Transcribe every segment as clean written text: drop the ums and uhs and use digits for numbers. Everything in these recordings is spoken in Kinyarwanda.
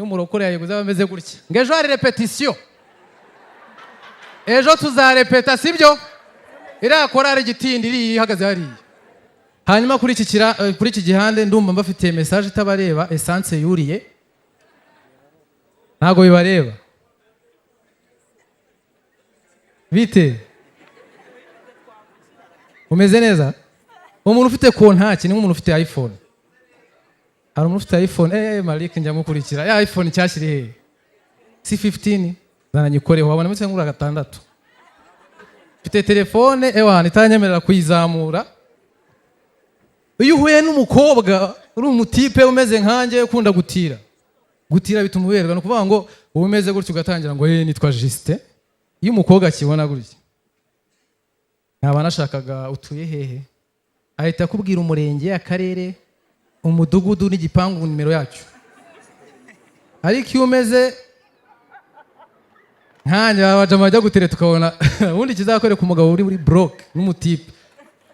y'umurokore yayiguze bameze gutya ngejo hari repetition ejo tuzarepeta sibyo ira korari gitindi iri ihagaze hari hanyuma kuri iki gihande ndumva mbafitiye message itabareba essence yuriye ntago bibareba bite umeze neza umuntu ufite kontaki ni nk'umuntu ufite iPhone hari umuntu ufite iPhone Malik njya mukurikira ya iPhone cyashiri he si 15 zananyikoreho wabona mutse ngura gatandatu mfite telefone ewana itanyemerera kuyizamura iyo uhuye n'umukobwa uri umutipe umeze nkanjye ukunda gutira bituma uberwa no kuvuga ngo umeze gutyo ugatangira ngo nitwa Juste iyo umukobwa akibona gutyo nkaba nashakaga utuye hehe ahita akubwira umurenge akarere umudugudu n'igipangu nimero yacu ariko iyo umeze nkanya abajama bajya gutereta ukabona ubundi kizakoreka umugabo uri muri broke n'umutipe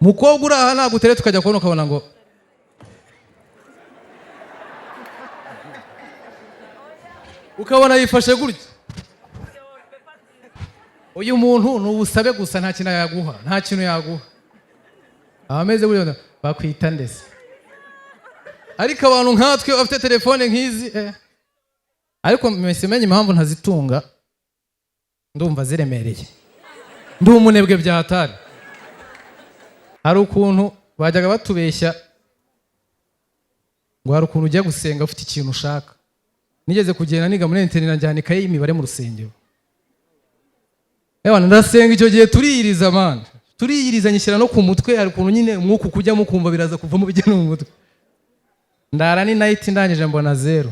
mukobwa uraha nagutereta ukajya kubona ukabona ngo ukabona yifashe gutya uyu muntu nubusabe gusa nta kintu yaguha abameze gutya bakwita ndese ariko abantu nkatwe bafite telefone nk'izi ariko mesimenye impamvu ntazitunga ndumva ziremereye ndi umunebwe byatari hari ukuntu bajyaga batubeshya ngo hari ukuntu ujya gusenga ufite ikintu ushaka nigeze kugenda niga muri internet njyana ikaye y'imibare mu rusengero ndasenga icyo gihe turiyiriza man turiyiriza nyishyira no ku mutwe hari ukuntu nyine umwuka kujya mukumva biraza kuva mu bijyana mu mutwe ndara ni night ndangije mbona 0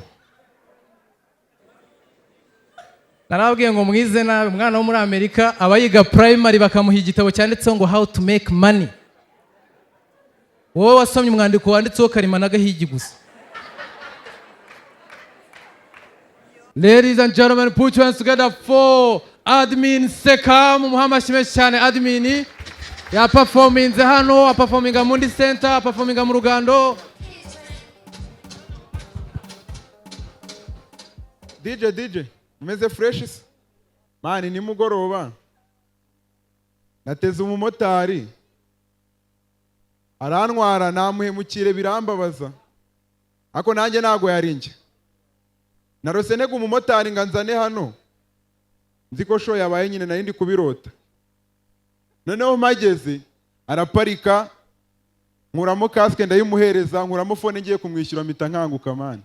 narabwiye ngo mwize nabi umwana wo muri Amerika abayiga primary bakamuha igitabo cyanditseho ngo how to make money wowe wasomye umwandiko wanditseho karima nagahigi gusa Ladies and gentlemen, put your hands together for admin Seka muhamashime cyane admin ya performing hano performing mundi center performing mu Rugando DJ umeze fresh mani ni mugoroba nateze umumotari arantwara namuhemukire birambabaza ako nanjye nago yarinjye narose nego umumotari nganzane hano nziko show yabaye nyine nari ndi kubirota noneho mageze araparika nkuramo kaske ndayimuhereza nkuramo phone ngiye kumwishyura mpita nkanguka mani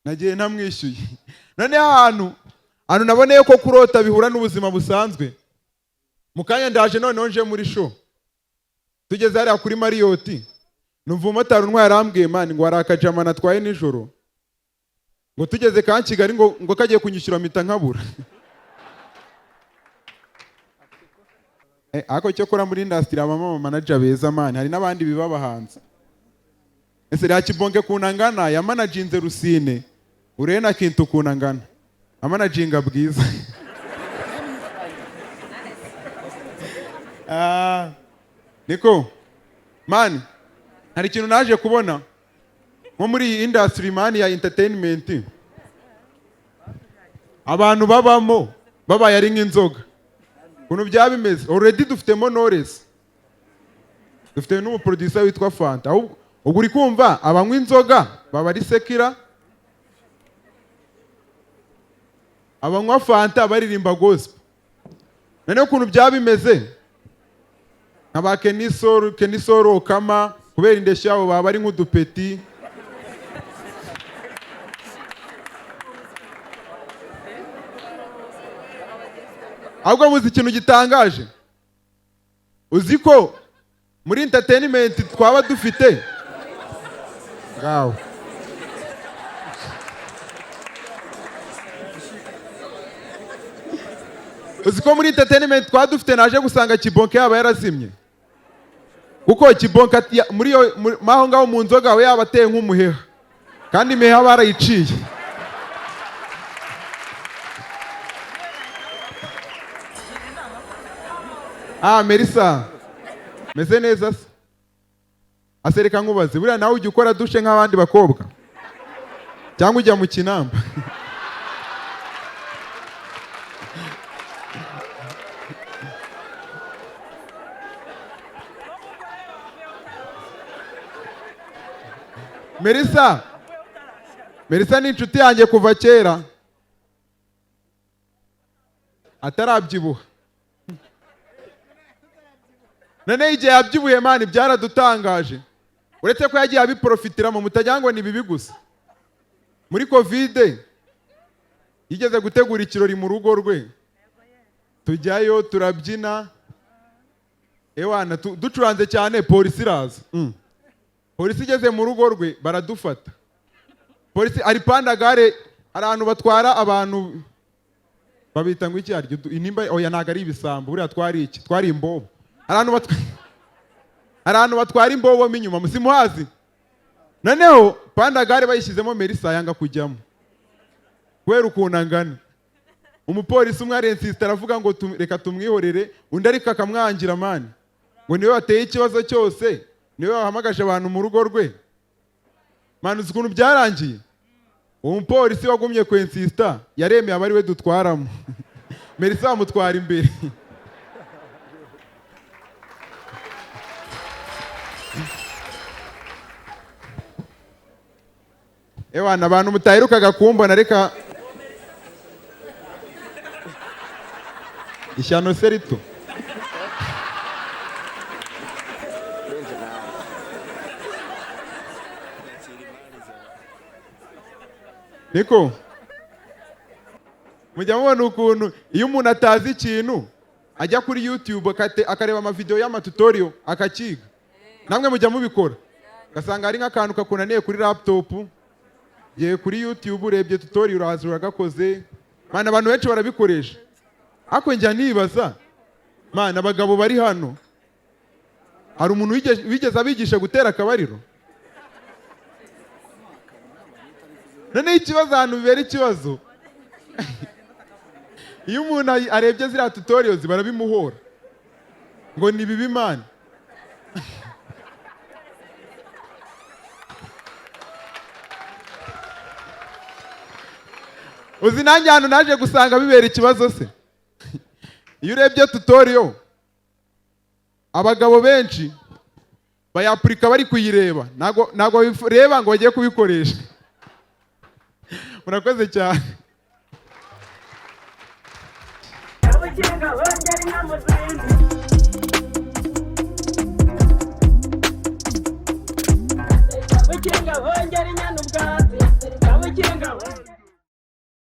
nagiye ntamwishyuye none ahantu naboneye ko kurota bihura n'ubuzima busanzwe mukanya ndaje none nje muri show tugeze hariya kuri Marriott numva umumotari untwaye arambwiye mani ngo arakajama natwaye nijoro ngo tugeze ka Kigali ngo kagiye kunyishyura mpita nkabura ako cyo kora muri industry abama manager beza mani hari nabandi bibaba hanze ese ya Kibonke kunangana ya managinze Rusine urena kintu kunangana amanaginga bwiza niko mani hari ikintu naje kubona nko muri industry mani ya entertainment abantu babamo babaye ari nk'inzoga kuno byabimeze already dufitemo Knowless dufite n'umu producer witwa Fanta ubwo uri kumva abanywa inzoga baba ari Sekira abanywa Fanta baririmba gospel none kuno byabimeze aba Kenisoro kama kubera indeshya abo baba ari nk'udupeti ahubwo muzi ikintu gitangaje uziko muri entertainment twaba dufite ngaho uziko muri entertainment twaba dufite naje gusanga Kibonke yaba yarazimye kuko Kibonke muri maho ngaho mu nzoga we yaba ateye nk'umuheha kandi meha barayiciye Melissa meze neza asereka nkubaze buriya nawe ujya ukora dushe nk'abandi bakobwa cyangwa ujya mu Kinamba. Melissa ni inshuti yanjye kuva kera atarabyibuha. None igihe yabyibuye mani byaradutangaje. Uretse ko yagiye abiprofitiramo mutajya ngo ni bibi gusa. Muri Covid yigeze gutegura ikirori mu rugo rwe. Tujyayo turabyina. Ewana ducuranze cyane polisi iraza. Polisi igeze mu rugo rwe baradufata. Polisi ari pandagare arantu batwara abantu babita ngo iki aryo inimba oya naga ari ibisambo buriya twari iki twari imbobo. Arantu batwara imbobo minyuma musimuhazi. Noneho pandagare bayishizemo Melissa yanga kujyamo. Kwera ukunangana. Umupolisi umwe arensista aravuga ngo reka tumwihorere undi ariko akamwangira mani. Ngo niwe wateye ikibazo cyose. Niwe wahamagaje abantu mu rugo rwe. Manu ukuntu byarangiye. Uwo mupolisi wagumye kwensista yaremeye abari we dutwaramo. Melissa amutwara imbere. Ewana abantu mutaherukaga kumbona reka ishyano serito. Niko mujya mubona ukuntu iyo umuntu atazi ikintu ajya kuri YouTube akareba ama video y'amatutorial akakiga. Namwe mujya mubikora. Gasanga ari nk'akantu kakunaniye kuri laptop. Ye kuri YouTube urebye tutorial uraza uragakoze. Mana abantu benshi barabikoresha. Ako njya nibaza. Mana abagabo bari hano. Hari umuntu wigeze abigisha gutera akabariro? None ikibazo hano bibera ikibazo. Iyo umuntu arebye ziriya tutorials barabimuhora. Ngo ni bibi man. Uzi nanjye hano naje gusanga bibera ikibazo se. Iyo urebye tutorial abagabo benshi bayapurika bari kuyireba. Nago reba ngo bagiye kubikoresha. Murakoze cyane. Wikinga hongera inyana ubwa